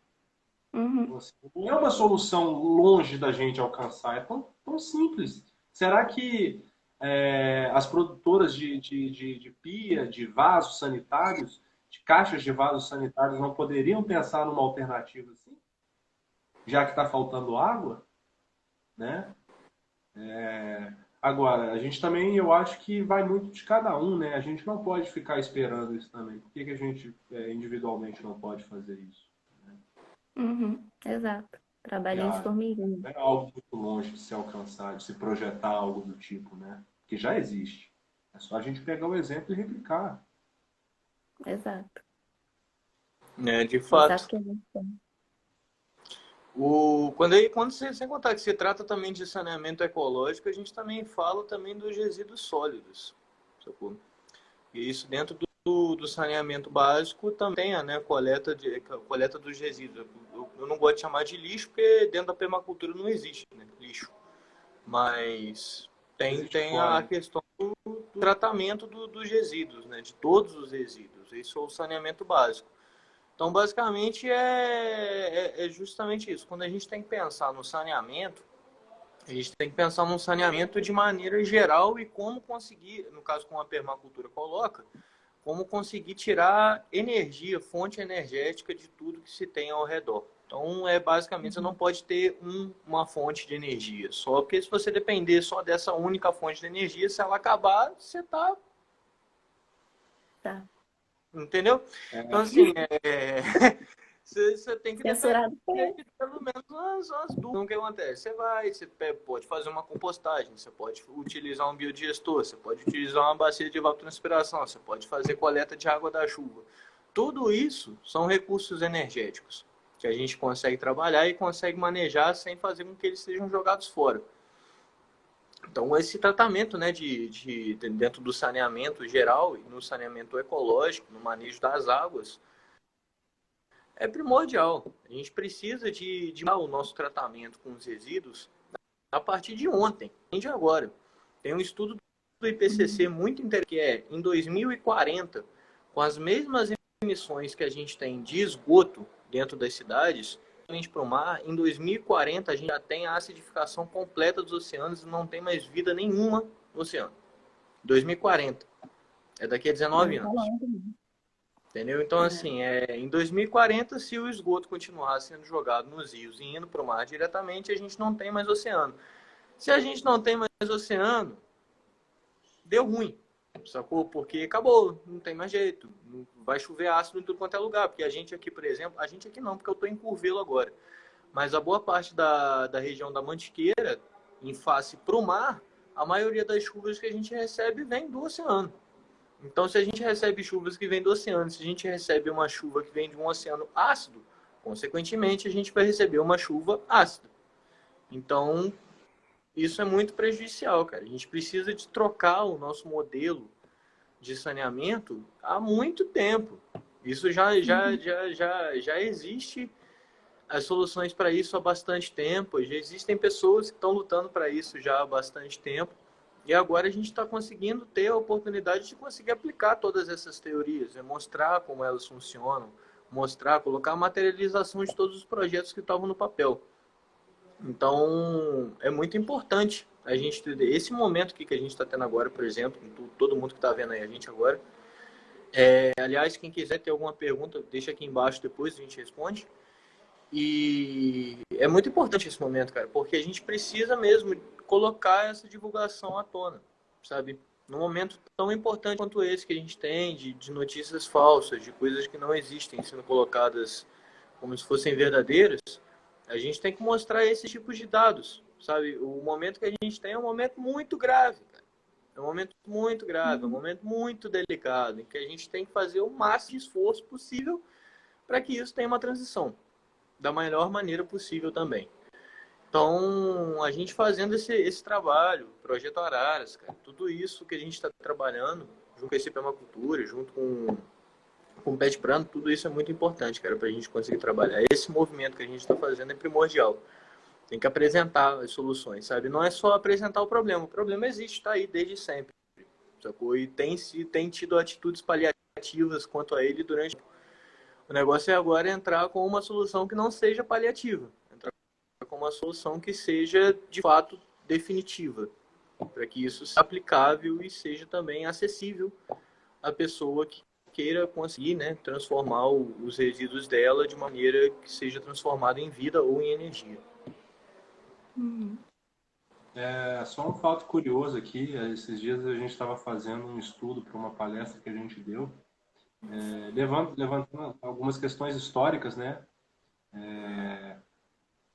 uhum. Não é uma solução longe da gente alcançar, é tão simples. Será que as produtoras de pia, de vasos sanitários, de caixas de vasos sanitários não poderiam pensar numa alternativa assim? Já que está faltando água, né? Agora, a gente também, eu acho que vai muito de cada um, né? A gente não pode ficar esperando isso também. Por que que a gente individualmente não pode fazer isso? Uhum, exato. Trabalhinho de Já formiguinha. não é algo muito longe de se alcançar, de se projetar algo do tipo, né? Que já existe. É só a gente pegar o exemplo e replicar. Exato. né? De Exato fato. que a gente tem. Quando você, sem contar que se trata também de saneamento ecológico, a gente também fala também dos resíduos sólidos, sacou? E isso dentro do saneamento básico também, né, coleta dos resíduos. Eu não gosto de chamar de lixo, porque dentro da permacultura não existe, né, lixo. Mas Existe tem a fora. questão do tratamento dos resíduos, né, de todos os resíduos. Isso é o saneamento básico. Então, basicamente, é justamente isso. Quando a gente tem que pensar no saneamento, a gente tem que pensar no saneamento de maneira geral e como conseguir, no caso como a permacultura coloca, como conseguir tirar energia, fonte energética de tudo que se tem ao redor. Então, basicamente, você não pode ter uma fonte de energia só, porque se você depender só dessa única fonte de energia, se ela acabar, você está. Tá. Entendeu? Então, É, assim, você tem que depender Censurado foi. de pelo menos umas duas. Então, o que acontece? Você pode fazer uma compostagem, você pode utilizar um biodigestor, você pode utilizar uma bacia de evapotranspiração, você pode fazer coleta de água da chuva. Tudo isso são recursos energéticos que a gente consegue trabalhar e consegue manejar sem fazer com que eles sejam jogados fora. Então, esse tratamento, né, dentro do saneamento geral e no saneamento ecológico, no manejo das águas, é primordial. A gente precisa de o nosso tratamento com os resíduos a partir de ontem, nem de agora. Tem um estudo do IPCC muito interessante, que em 2040, com as mesmas emissões que a gente tem de esgoto dentro das cidades, para o mar, em 2040 a gente já tem a acidificação completa dos oceanos e não tem mais vida nenhuma no oceano. 2040. É daqui a 19 Tá anos. longe, né? Entendeu? Então, É. assim, em 2040, se o esgoto continuar sendo jogado nos rios e indo para o mar diretamente, a gente não tem mais oceano. Se a gente não tem mais oceano, deu ruim, sacou? Porque acabou, não tem mais jeito. Vai chover ácido em tudo quanto é lugar. Porque a gente aqui, por exemplo, a gente aqui não, porque eu estou em Curvelo agora. Mas a boa parte da região da Mantiqueira, em face para o mar, a maioria das chuvas que a gente recebe vem do oceano. Então, se a gente recebe chuvas que vêm do oceano, se a gente recebe uma chuva que vem de um oceano ácido, consequentemente, a gente vai receber uma chuva ácida. Então, isso é muito prejudicial, cara. A gente precisa de trocar o nosso modelo de saneamento há muito tempo. Isso já existe as soluções para isso há bastante tempo. Já existem pessoas que estão lutando para isso já há bastante tempo. E agora a gente está conseguindo ter a oportunidade de conseguir aplicar todas essas teorias, mostrar como elas funcionam, mostrar, colocar a materialização de todos os projetos que estavam no papel. Então, é muito importante a gente ter esse momento que a gente está tendo agora, por exemplo, com todo mundo que está vendo aí a gente agora. Aliás, quem quiser ter alguma pergunta, deixa aqui embaixo depois, a gente responde. E é muito importante esse momento, cara, porque a gente precisa mesmo colocar essa divulgação à tona, sabe? Num momento tão importante quanto esse que a gente tem, de notícias falsas, de coisas que não existem sendo colocadas como se fossem verdadeiras, a gente tem que mostrar esses tipos de dados, sabe? O momento que a gente tem é um momento muito grave, cara. É um momento muito grave, é um momento muito delicado, em que a gente tem que fazer o máximo de esforço possível para que isso tenha uma transição da melhor maneira possível também. Então, a gente fazendo esse trabalho, Projeto Araras, cara, tudo isso que a gente está trabalhando, junto com esse permacultura, junto com o Pet Plano, tudo isso é muito importante, cara, para a gente conseguir trabalhar. Esse movimento que a gente está fazendo é primordial. Tem que apresentar as soluções, sabe? Não é só apresentar o problema existe, está aí desde sempre, sacou? E tem tido atitudes paliativas quanto a ele durante. O negócio é agora entrar com uma solução que não seja paliativa, entrar com uma solução que seja de fato definitiva, para que isso seja aplicável e seja também acessível à pessoa que queira conseguir, né, transformar os resíduos dela de maneira que seja transformado em vida ou em energia. Só um fato curioso aqui, esses dias a gente estava fazendo um estudo para uma palestra que a gente deu, levantando algumas questões históricas, né?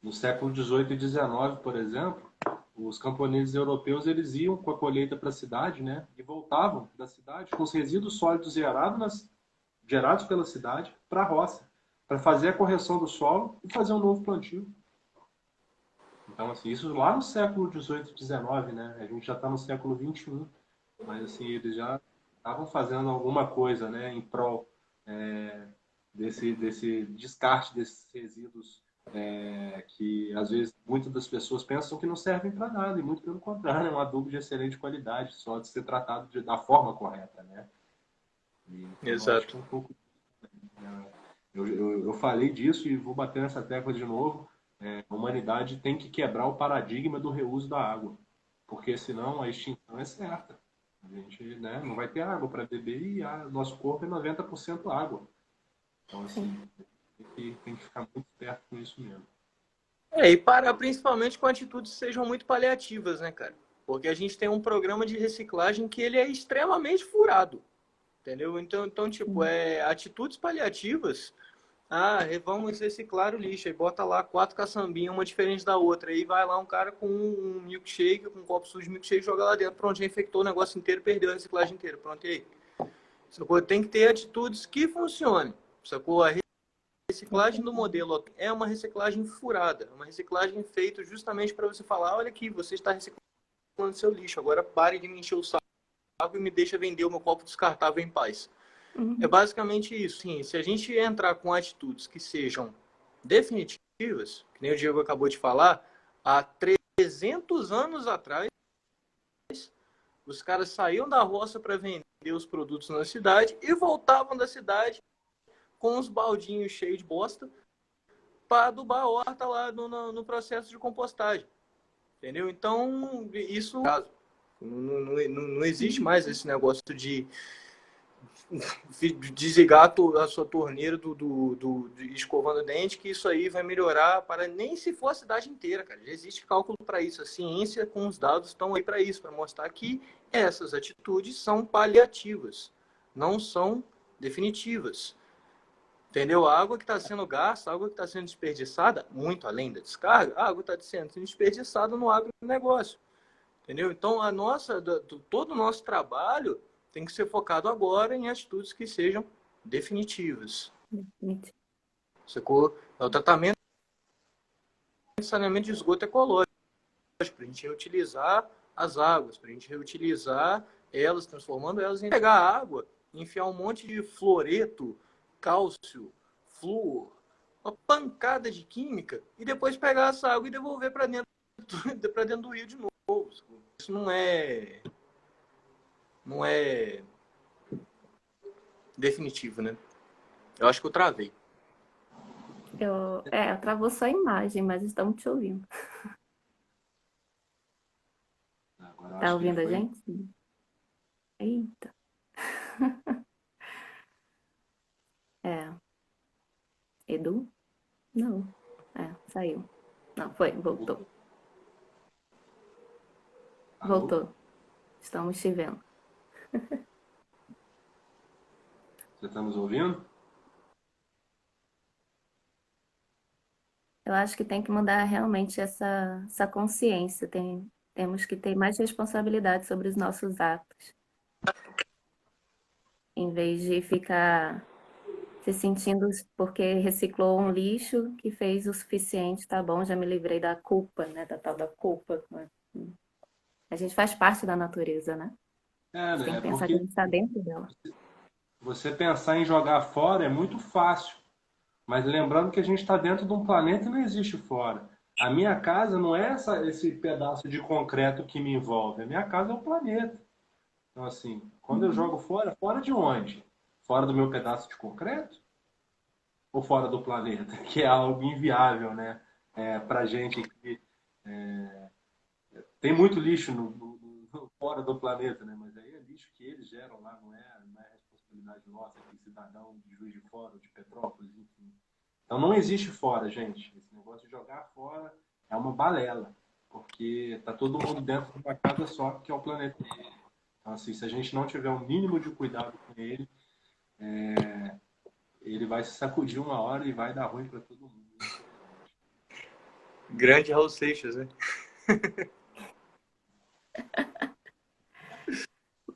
No século XVIII e XIX, por exemplo, os camponeses europeus eles iam com a colheita para a cidade, né? E voltavam da cidade com os resíduos sólidos gerados pela cidade para a roça, para fazer a correção do solo e fazer um novo plantio. Então, assim, isso lá no século XVIII e XIX, né? A gente já está no século XXI, mas assim, eles já estavam fazendo alguma coisa, né, em prol desse descarte desses resíduos que às vezes muitas das pessoas pensam que não servem para nada, e muito pelo contrário, é um adubo de excelente qualidade, só de ser tratado da forma correta, né? Então, eu acho que é Exato. um pouco. Eu falei disso e vou bater nessa tecla de novo. A humanidade tem que quebrar o paradigma do reuso da água, porque senão a extinção é certa. A gente, né, não vai ter água para beber e nosso corpo é 90% água. Então, assim, Sim. tem que ficar muito esperto com isso mesmo. E parar principalmente com atitudes que sejam muito paliativas, né, cara? Porque a gente tem um programa de reciclagem que ele é extremamente furado, entendeu? Então tipo, atitudes paliativas. Vamos reciclar o lixo. Aí bota lá 4 caçambinhas, uma diferente da outra. Aí vai lá um cara com um milkshake, com um copo sujo de milkshake, joga lá dentro. Pronto, já infectou o negócio inteiro, perdeu a reciclagem inteira. Pronto, e aí? Sacou? Tem que ter atitudes que funcionem. Sacou? A reciclagem do modelo é uma reciclagem furada. Uma reciclagem feita justamente para você falar, olha aqui, você está reciclando seu lixo. Agora pare de me encher o saco e me deixa vender o meu copo descartável em paz. É basicamente isso. Sim, se a gente entrar com atitudes que sejam definitivas, que nem o Diego acabou de falar, há 300 anos atrás, os caras saíam da roça para vender os produtos na cidade e voltavam da cidade com os baldinhos cheios de bosta para adubar a horta lá no processo de compostagem. Entendeu? Então, isso não existe mais esse negócio de desligar a sua torneira de escovando dente, que isso aí vai melhorar para nem se for a cidade inteira, cara. Já existe cálculo para isso. A ciência com os dados estão aí para isso, para mostrar que essas atitudes são paliativas, não são definitivas. Entendeu? A água que está sendo gasta, a água que está sendo desperdiçada, muito além da descarga, a água está sendo desperdiçada no agronegócio. Entendeu? Então, todo o nosso trabalho tem que ser focado agora em atitudes que sejam definitivas. Sacou? É o tratamento e saneamento de esgoto ecológico, para a gente reutilizar as águas, para a gente reutilizar elas, transformando elas em pegar a água, enfiar um monte de fluoreto, cálcio, flúor, uma pancada de química, e depois pegar essa água e devolver para dentro do rio de novo. Isso não é definitivo, né? Eu acho que eu travei. Travou só a imagem, mas estamos te ouvindo. Agora eu Tá acho que ouvindo a foi. gente? Eita. Edu? Não. Saiu. Não, foi, voltou. Alô? Voltou. Estamos te vendo. Você está nos ouvindo? Eu acho que tem que mudar realmente essa consciência. Temos que ter mais responsabilidade sobre os nossos atos, em vez de ficar se sentindo porque reciclou um lixo que fez o suficiente, tá bom, já me livrei da culpa, né? Da tal da culpa. A gente faz parte da natureza, né? A gente tem Né? que pensar que a Porque gente está dentro dela. você pensar em jogar fora é muito fácil. Mas lembrando que a gente está dentro de um planeta e não existe fora. A minha casa não é esse pedaço de concreto que me envolve. A minha casa é o planeta. Então, assim, quando eu jogo fora, fora de onde? Fora do meu pedaço de concreto? Ou fora do planeta? Que é algo inviável, né? Para gente que tem muito lixo fora do planeta, né? Mas aí é lixo que eles geram lá, não é responsabilidade comunidade nossa aqui, cidadão de Juiz de Fora, ou de Petrópolis, enfim. Então não existe fora, gente. Esse negócio de jogar fora é uma balela, porque tá todo mundo dentro de uma casa só, que é o planeta. Então, assim, se a gente não tiver um mínimo de cuidado com ele, ele vai se sacudir uma hora e vai dar ruim para todo mundo. Grande Raul Seixas, né?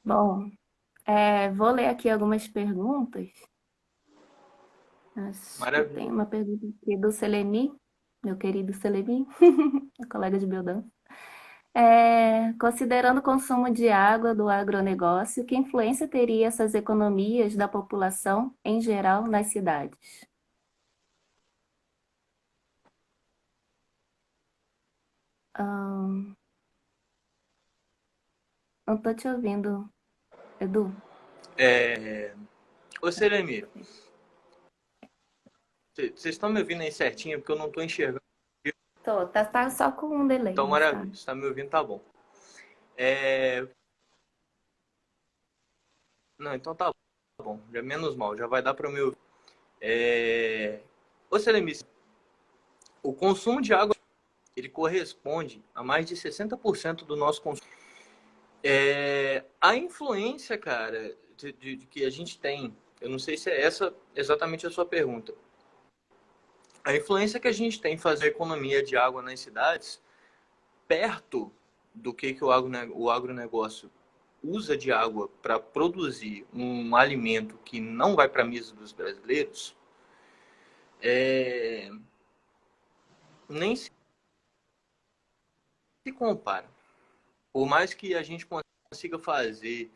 Bom, vou ler aqui algumas perguntas. Acho que tem Maravilha. uma pergunta aqui do Selemi, meu querido Selemi, colega de biodança. Considerando o consumo de água do agronegócio, que influência teria essas economias da população em geral nas cidades? Ahn, não estou te ouvindo, Edu. Ô, Seremi, vocês estão me ouvindo aí certinho? Porque eu não estou enxergando. Tá só com um delay, Então, mas tá. maravilha. Você tá me ouvindo, tá bom. É... Não, então tá bom. Já menos mal, já vai dar para me ouvir. Ô, Seremi, o consumo de água, ele corresponde a mais de 60% do nosso consumo. A influência, cara, de que a gente tem, eu não sei se é essa exatamente a sua pergunta. A influência que a gente tem em fazer a economia de água nas cidades, perto do que o agronegócio usa de água para produzir um alimento que não vai para a mesa dos brasileiros, nem se compara. Por mais que a gente consiga fazer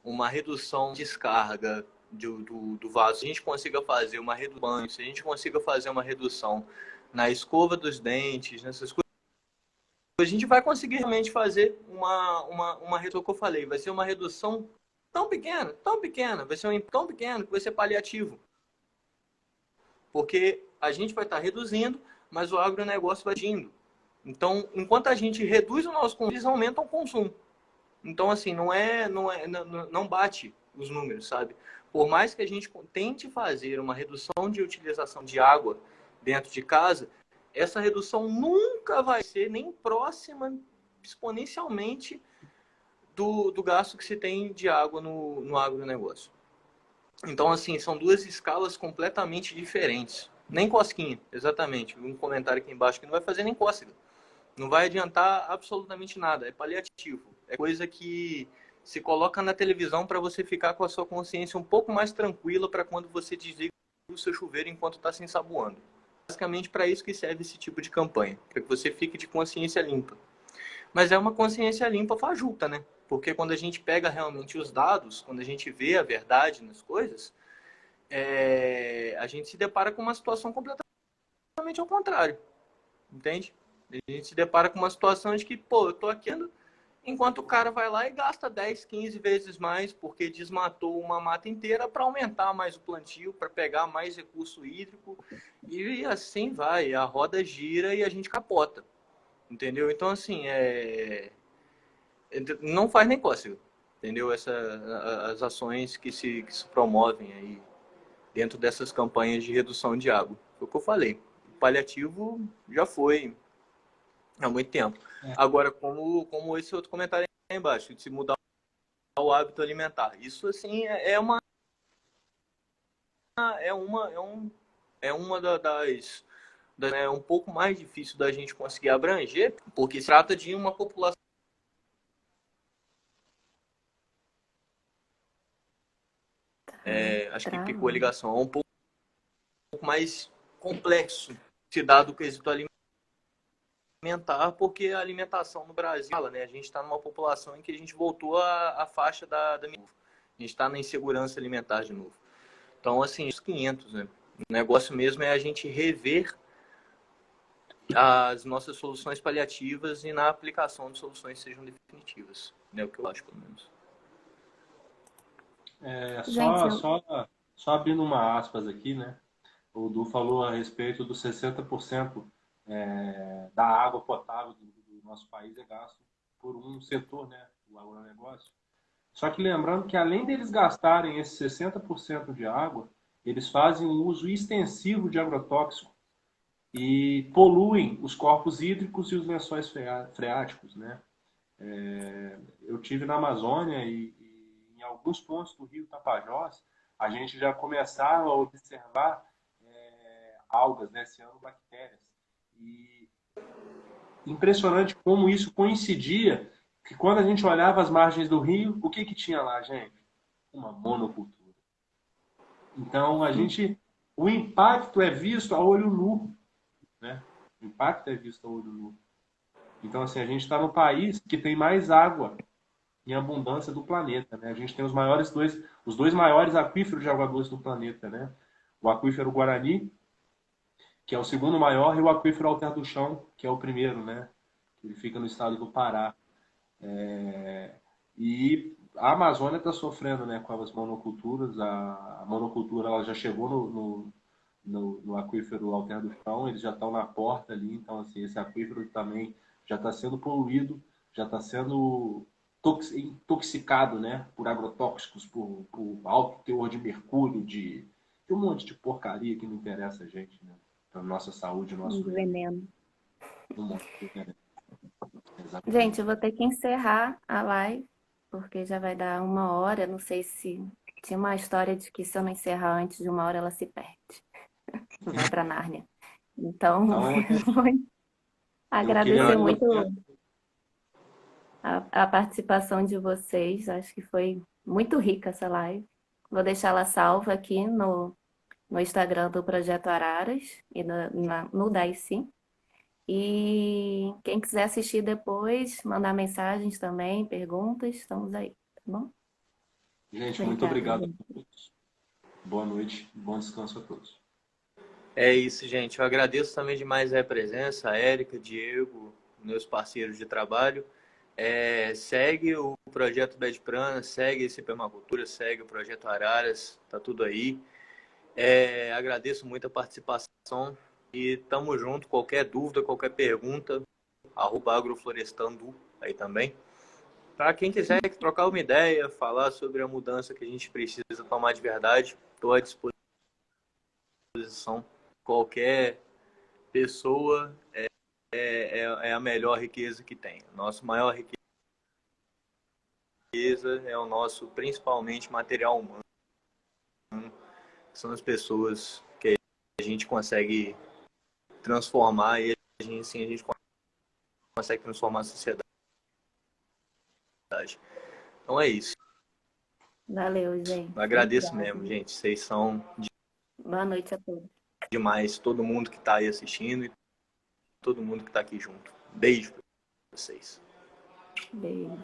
uma redução de descarga do vaso, se a gente consiga fazer uma redução, se a gente consiga fazer uma redução na escova dos dentes, nessas coisas, a gente vai conseguir realmente fazer uma redução que eu falei. Vai ser uma redução tão pequena, vai ser tão pequeno que vai ser paliativo. Porque a gente vai estar reduzindo, mas o agronegócio vai indo. Então, enquanto a gente reduz o nosso consumo, eles aumentam o consumo. Então, assim, não bate os números, sabe? Por mais que a gente tente fazer uma redução de utilização de água dentro de casa, essa redução nunca vai ser nem próxima exponencialmente do gasto que se tem de água no agronegócio. Então, assim, são duas escalas completamente diferentes. Nem cosquinha, exatamente. Um comentário aqui embaixo que não vai fazer nem cócega. Não vai adiantar absolutamente nada. É paliativo. É coisa que se coloca na televisão para você ficar com a sua consciência um pouco mais tranquila para quando você desliga o seu chuveiro enquanto está se ensaboando. Basicamente para isso que serve esse tipo de campanha. Para que você fique de consciência limpa. Mas é uma consciência limpa fajuta, né? Porque quando a gente pega realmente os dados, quando a gente vê a verdade nas coisas, a gente se depara com uma situação completamente ao contrário. Entende? A gente se depara com uma situação de que, pô, eu tô aqui enquanto o cara vai lá e gasta 10, 15 vezes mais porque desmatou uma mata inteira para aumentar mais o plantio, para pegar mais recurso hídrico e assim vai. A roda gira e a gente capota. Entendeu? Então, assim, não faz nem cócega. Entendeu? As ações que se promovem aí dentro dessas campanhas de redução de água. Foi o que eu falei. O paliativo já foi há muito tempo. Agora, como esse outro comentário aí embaixo, de se mudar o hábito alimentar. Isso, assim, é um pouco mais difícil da gente conseguir abranger, porque se trata de uma população. Acho que picou a ligação. É um pouco mais complexo se dado o quesito alimentar, porque a alimentação no Brasil, né? A gente está numa população em que a gente voltou à faixa da a gente está na insegurança alimentar de novo. Então, assim, os 500, né? O negócio mesmo é a gente rever as nossas soluções paliativas e na aplicação de soluções sejam definitivas. É o que eu acho, pelo menos. Gente, Só abrindo uma aspas aqui, né? O Du falou a respeito dos 60% da água potável do nosso país é gasto por um setor, né? O agronegócio. Só que lembrando que além deles gastarem esse 60% de água, eles fazem um uso extensivo de agrotóxico e poluem os corpos hídricos e os lençóis freáticos, né? Eu tive na Amazônia e em alguns pontos do rio Tapajós, a gente já começava a observar algas, né, cianobactérias. E impressionante como isso coincidia, que quando a gente olhava as margens do rio, o que que tinha lá, gente? Uma monocultura. Então, o impacto é visto a olho nu, né? O impacto é visto a olho nu. Então, assim, a gente está no país que tem mais água em abundância do planeta, né? A gente tem os dois maiores aquíferos de água doce do planeta, né? O aquífero Guarani, que é o segundo maior, e o aquífero Alter do Chão, que é o primeiro, né? Ele fica no estado do Pará. E a Amazônia está sofrendo, né, com as monoculturas. A monocultura ela já chegou no aquífero Alter do Chão, eles já estão na porta ali, então assim, esse aquífero também já está sendo poluído, já está sendo intoxicado, né, por agrotóxicos, por alto teor de mercúrio, de um monte de porcaria que não interessa a gente, né, para nossa saúde, nosso meio. Veneno. Um monte de veneno. Gente, Exatamente. eu vou ter que encerrar a live, porque já vai dar 1 hora. Não sei se tinha uma história de que se eu não encerrar antes de 1 hora, ela se perde. Vai para Nárnia. Então, Então, vou eu queria agradecer muito agradecer. a participação de vocês. Acho que foi muito rica essa live. Vou deixar ela salva aqui no Instagram do Projeto Araras e no DAICI. E quem quiser assistir depois, mandar mensagens também, perguntas, estamos aí, tá bom? Gente, muito Obrigada, obrigado gente. a todos. Boa noite, bom descanso a todos. É isso, gente. Eu agradeço também demais a presença, a Érica, Diego, meus parceiros de trabalho. Segue o projeto Bad Prana, segue esse Permacultura, segue o projeto Araras, tá tudo aí. Agradeço muito a participação e tamo junto. Qualquer dúvida, qualquer pergunta, @agroflorestando aí também. Para quem quiser trocar uma ideia, falar sobre a mudança que a gente precisa tomar de verdade, estou à disposição. Qualquer pessoa é a melhor riqueza que tem. Nossa maior riqueza é o nosso, principalmente, material humano. São as pessoas que a gente consegue transformar e assim a gente consegue transformar a sociedade. Então é isso. Valeu, gente. Eu agradeço Obrigada. mesmo, gente. Vocês são Boa noite a todos. demais. Todo mundo que está aí assistindo e todo mundo que está aqui junto. Beijo para vocês. Beijo.